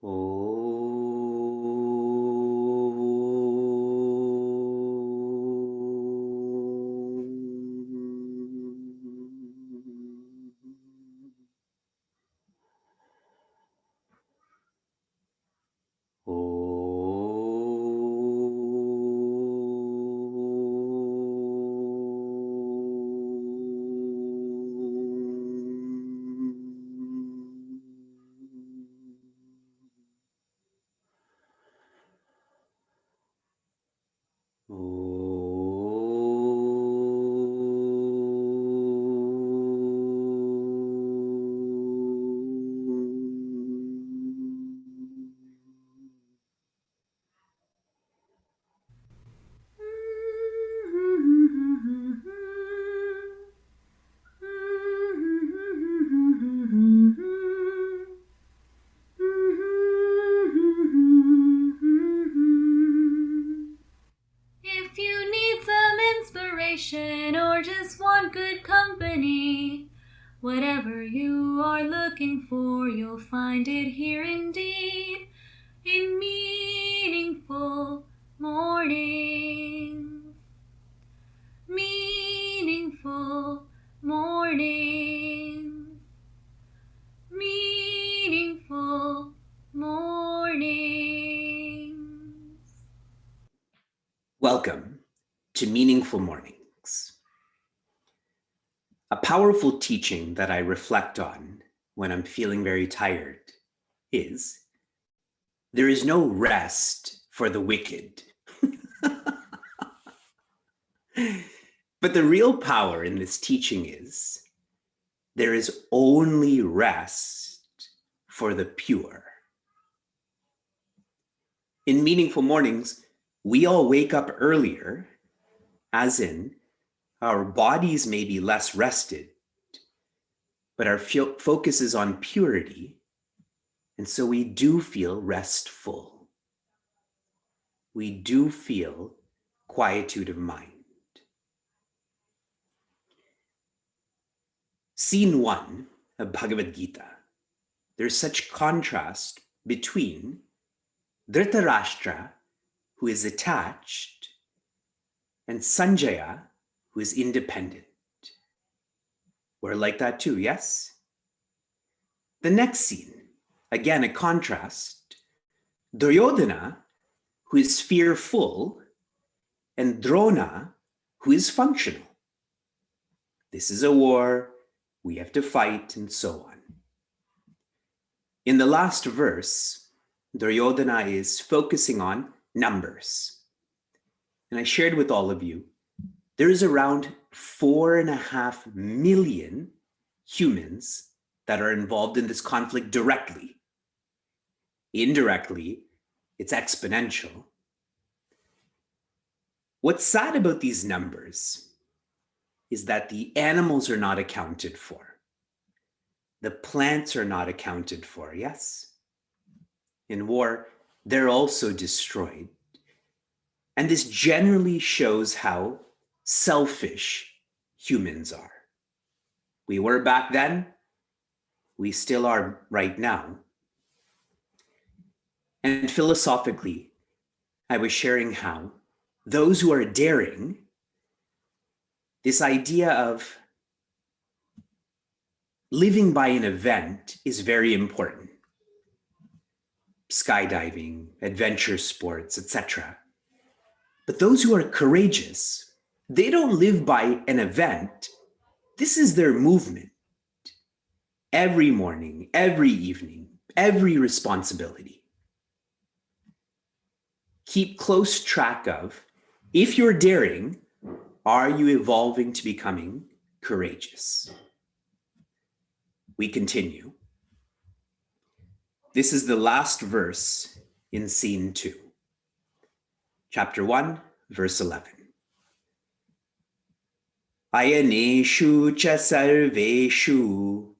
Oh. If you need some inspiration or just want good company, whatever you are looking for, you'll find it here indeed, in meaningful mornings. Meaningful mornings. Meaningful mornings. Welcome to Meaningful Mornings. A powerful teaching that I reflect on when I'm feeling very tired is there is no rest for the wicked. But the real power in this teaching is there is only rest for the pure. In Meaningful Mornings, we all wake up earlier, as in our bodies may be less rested, but our focus is on purity, and so we do feel restful. We do feel quietude of mind. Scene 1 of Bhagavad Gita, there's such contrast between Dhritarashtra, who is attached, and Sanjaya, who is independent. We're like that too, yes? The next scene, again a contrast, Duryodhana, who is fearful, and Drona, who is functional. This is a war, we have to fight, and so on. In the last verse, Duryodhana is focusing on numbers. And I shared with all of you, there is around 4.5 million humans that are involved in this conflict directly. Indirectly, it's exponential. What's sad about these numbers is that the animals are not accounted for. The plants are not accounted for, yes? In war, they're also destroyed. And this generally shows how selfish humans are. We were back then, we still are right now. And philosophically, I was sharing how those who are daring, this idea of living by an event is very important. Skydiving, adventure sports, etc. But those who are courageous, they don't live by an event. This is their movement. Every morning, every evening, every responsibility. Keep close track of, if you're daring, are you evolving to becoming courageous? We continue. This is the last verse in scene 2. Chapter 1, verse 11. Ayaneshu cha sarveshu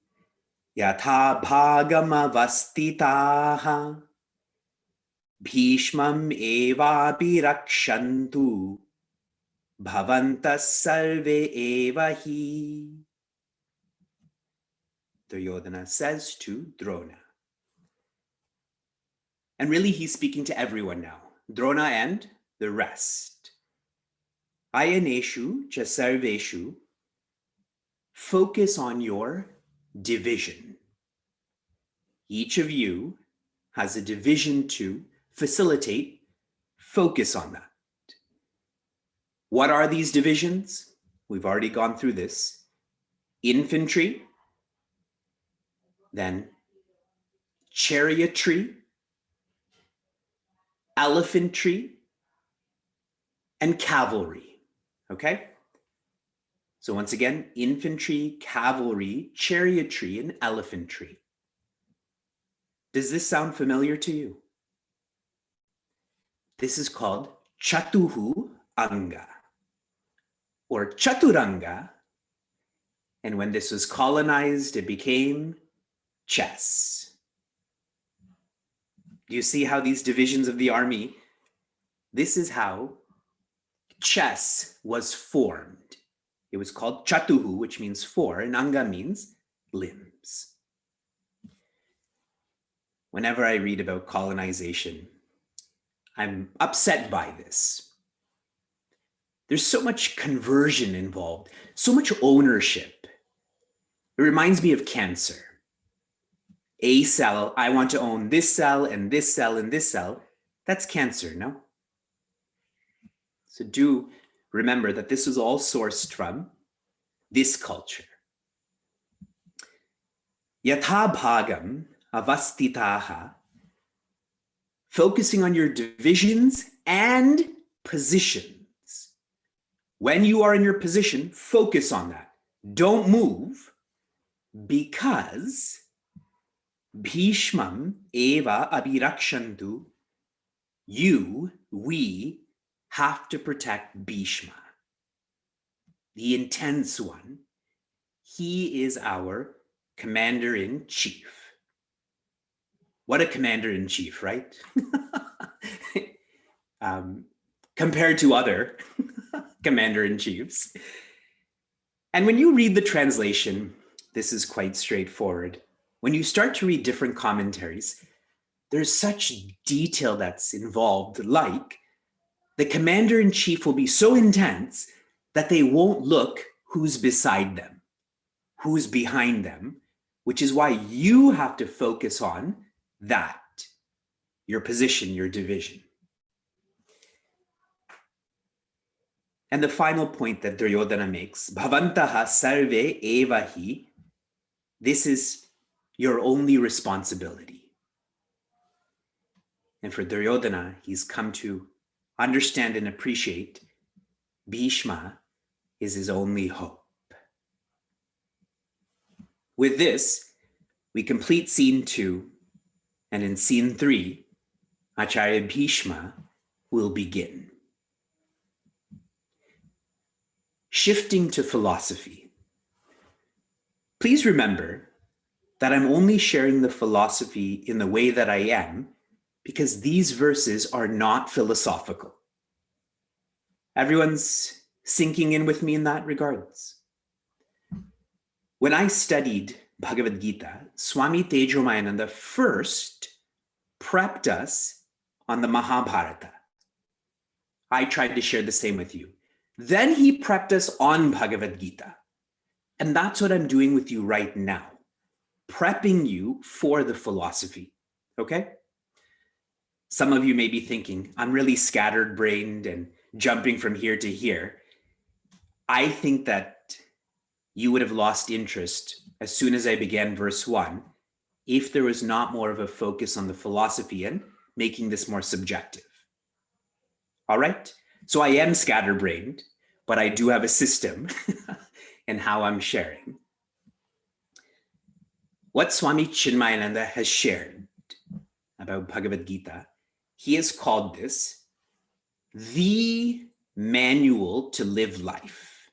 yatha bhagamavastitaha bhishmam evapi rakshantu bhavantas sarve eva hi. Duryodhana says to Drona, And really, he's speaking to everyone now, Drona and the rest. Ayaneshu cha sarveshu, focus on your division. Each of you has a division to facilitate, focus on that. What are these divisions? We've already gone through this. Infantry, then chariotry, elephantry, and cavalry, okay? So once again, infantry, cavalry, chariotry, and elephantry. Does this sound familiar to you? This is called Chatuhu Anga or Chaturanga. And when this was colonized, it became chess. Do you see how these divisions of the army, this is how chess was formed. It was called Chatuhu, which means four, and Anga means limbs. Whenever I read about colonization, I'm upset by this. There's so much conversion involved, so much ownership. It reminds me of cancer. A cell, I want to own this cell and this cell and this cell. That's cancer, no? So do remember that this was all sourced from this culture. Yatha bhagam avastitaha, focusing on your divisions and positions. When you are in your position, focus on that. Don't move, because Bhishmam eva abhirakshantu, we have to protect Bhishma, the intense one. He is our commander-in-chief. What a commander-in-chief, right? Compared to other commander-in-chiefs. And when you read the translation, this is quite straightforward. When you start to read different commentaries, there's such detail that's involved, like the commander-in-chief will be so intense that they won't look who's beside them, who's behind them, which is why you have to focus on that, your position, your division. And the final point that Duryodhana makes, Bhavantaha sarve evahi, this is your only responsibility. And for Duryodhana, he's come to understand and appreciate Bhishma is his only hope. With this, we complete scene 2, and in scene 3, Acharya Bhishma will begin. Shifting to philosophy. Please remember that I'm only sharing the philosophy in the way that I am because these verses are not philosophical. Everyone's sinking in with me in that regards. When I studied Bhagavad Gita, Swami Tejomayananda first prepped us on the Mahabharata. I tried to share the same with you. Then he prepped us on Bhagavad Gita. And that's what I'm doing with you right now, prepping you for the philosophy, okay? Some of you may be thinking, I'm really scattered-brained and jumping from here to here. I think that you would have lost interest as soon as I began verse 1 if there was not more of a focus on the philosophy and making this more subjective. All right? So I am scatterbrained, but I do have a system in how I'm sharing. What Swami Chinmayananda has shared about Bhagavad Gita, he has called this the manual to live life.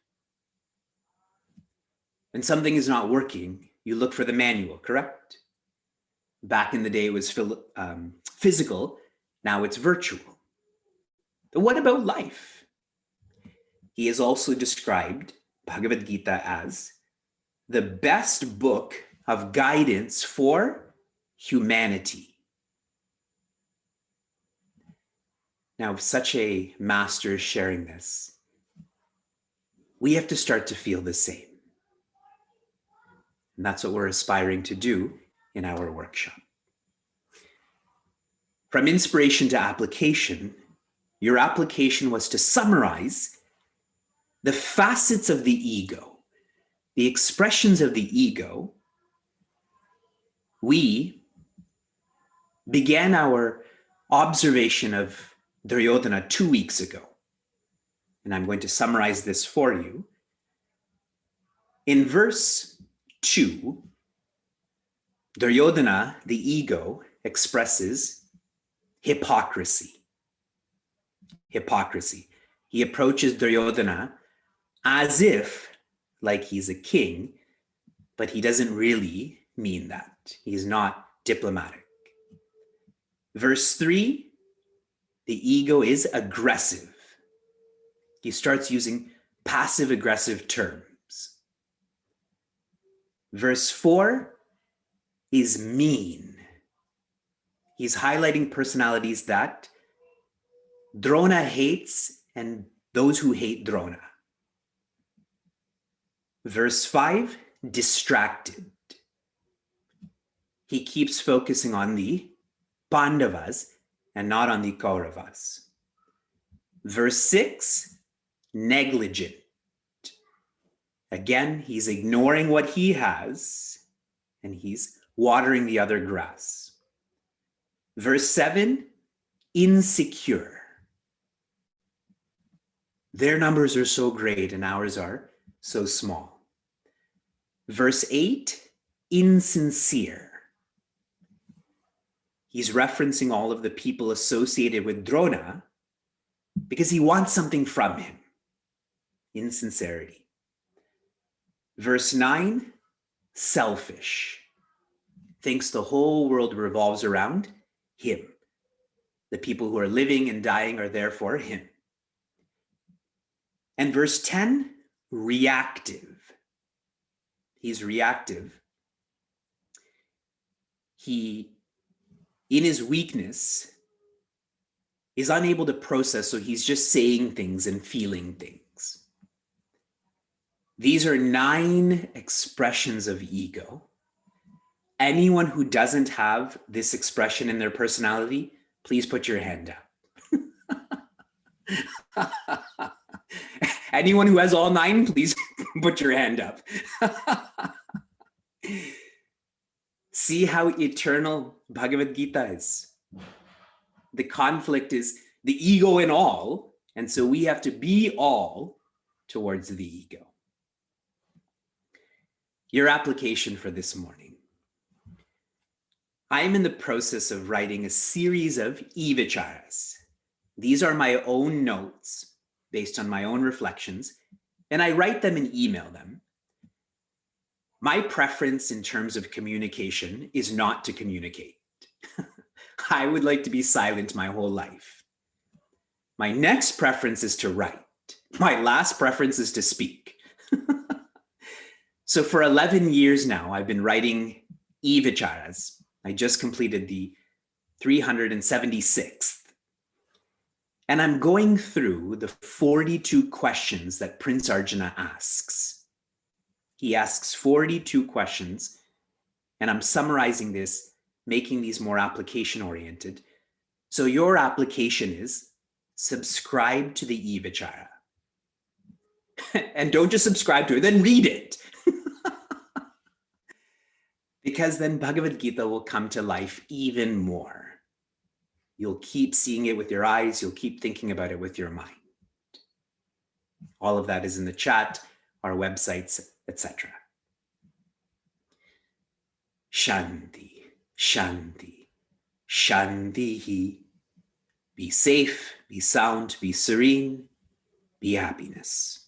When something is not working, you look for the manual, correct? Back in the day, it was physical. Now it's virtual. But what about life? He has also described Bhagavad Gita as the best book of guidance for humanity. Now, if such a master is sharing this, we have to start to feel the same. And that's what we're aspiring to do in our workshop. From inspiration to application, your application was to summarize the facets of the ego, the expressions of the ego. We began our observation of Duryodhana 2 weeks ago. And I'm going to summarize this for you. In verse 2, Duryodhana, the ego, expresses hypocrisy. Hypocrisy. He approaches Duryodhana as if, like he's a king, but he doesn't really mean that. He's not diplomatic. Verse 3, the ego is aggressive. He starts using passive-aggressive terms. Verse 4 is mean. He's highlighting personalities that Drona hates and those who hate Drona. Verse 5, distracted. He keeps focusing on the Pandavas and not on the Kauravas. Verse 6, negligent. Again, he's ignoring what he has and he's watering the other grass. Verse 7, insecure. Their numbers are so great and ours are so small. Verse 8, insincere. He's referencing all of the people associated with Drona because he wants something from him. Insincerity. Verse 9, selfish. Thinks the whole world revolves around him. The people who are living and dying are there for him. And verse 10, reactive. He's reactive. He, in his weakness, is unable to process, so he's just saying things and feeling things. These are 9 expressions of ego. Anyone who doesn't have this expression in their personality, please put your hand up. Anyone who has all 9, please put your hand up. See how eternal Bhagavad Gita is. The conflict is the ego in all, and so we have to be all towards the ego. Your application for this morning. I am in the process of writing a series of e-vicharas. These are my own notes based on my own reflections, and I write them and email them. My preference in terms of communication is not to communicate. I would like to be silent my whole life. My next preference is to write. My last preference is to speak. So for 11 years now, I've been writing e-vicharas. I just completed the 376th. And I'm going through the 42 questions that Prince Arjuna asks. He asks 42 questions, and I'm summarizing this, making these more application-oriented. So your application is subscribe to the e-vichara. And don't just subscribe to it, then read it. Because then Bhagavad Gita will come to life even more. You'll keep seeing it with your eyes, you'll keep thinking about it with your mind. All of that is in the chat, our websites, etc. Shanti, Shanti, Shantihi. Be safe, be sound, be serene, be happiness.